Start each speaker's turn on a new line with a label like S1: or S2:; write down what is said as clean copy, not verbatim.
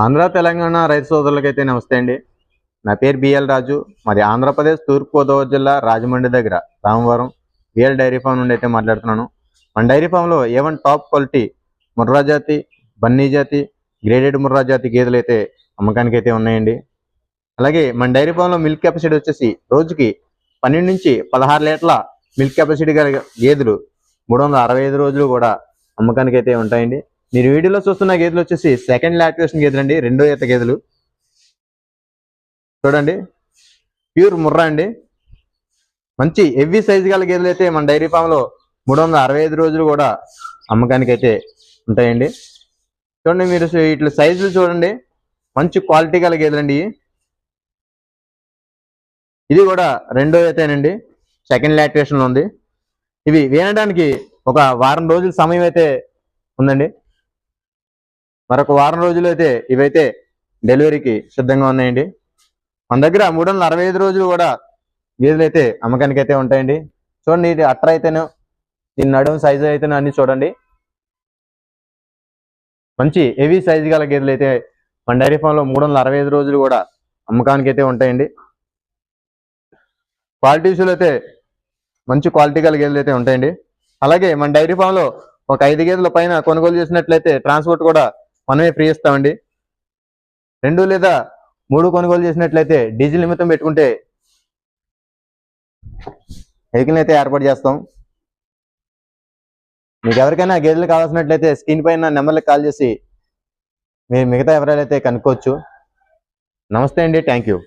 S1: ఆంధ్ర తెలంగాణ రైతు సోదరులకైతే నమస్తే అండి. నా పేరు బిఎల్ రాజు. మాది ఆంధ్రప్రదేశ్ తూర్పుగోదావరి జిల్లా రాజమండ్రి దగ్గర రామవరం బిఎల్ డైరీ ఫామ్ నుండి అయితే మాట్లాడుతున్నాను. మన డైరీ ఫామ్లో ఏవన్ టాప్ క్వాలిటీ ముర్రా జాతి, బన్నీ జాతి, గ్రేడెడ్ ముర్రా జాతి గేదెలు అయితే అమ్మకానికి అయితే ఉన్నాయండి. అలాగే మన డైరీ ఫామ్లో మిల్క్ కెపాసిటీ వచ్చేసి రోజుకి 12 నుంచి 16 లీటర్ల మిల్క్ కెపాసిటీ గల గేదెలు 365 రోజులు కూడా అమ్మకానికి అయితే ఉంటాయండి. మీరు వీడియోలో చూస్తున్న గేదెలు వచ్చేసి సెకండ్ లాక్టేషన్ గేదెలు అండి, రెండో ఈత గేదెలు. చూడండి, ప్యూర్ ముర్రా అండి. మంచి హెవీ సైజు గల గేదెలు అయితే మన డైరీ ఫామ్లో 365 రోజులు కూడా అమ్మకానికి అయితే ఉంటాయండి. చూడండి, మీరు ఇట్లా సైజులు చూడండి, మంచి క్వాలిటీ గల గేదెలండి. ఇది కూడా రెండో ఈతేనండి, సెకండ్ లాక్టేషన్లో ఉంది. ఇవి వేయడానికి ఒక వారం రోజుల సమయం అయితే ఉందండి. మరొక వారం రోజులు అయితే ఇవైతే డెలివరీకి సిద్ధంగా ఉన్నాయండి. మన దగ్గర 365 రోజులు కూడా గేదెలు అయితే అమ్మకానికి అయితే ఉంటాయండి. చూడండి, ఇది అట్ర అయితేనే, దీని నడుము సైజు అయితేనే అన్ని చూడండి. మంచి హెవీ సైజు గల గేదెలు అయితే మన డైరీ ఫామ్లో 365 రోజులు కూడా అమ్మకానికి అయితే ఉంటాయండి. క్వాలిటీ విషయంలో అయితే మంచి క్వాలిటీ గల గేదెలు అయితే ఉంటాయండి. అలాగే మన డైరీ ఫామ్లో ఒక 5 గేదెల పైన కొనుగోలు చేసినట్లయితే ట్రాన్స్పోర్ట్ కూడా మనమే ఫ్రీ ఇస్తామండి. 2 లేదా 3 కొనుగోలు చేసినట్లయితే డీజిల్ నిమిత్తం పెట్టుకుంటే వెహికల్ అయితే ఏర్పాటు చేస్తాం. మీకు ఎవరికైనా గేదెలు కావాల్సినట్లయితే స్క్రీన్ పైన నెంబర్లకు కాల్ చేసి మీరు మిగతా వివరాలు అయితే కనుక్కోవచ్చు. నమస్తే అండి, థ్యాంక్ యూ.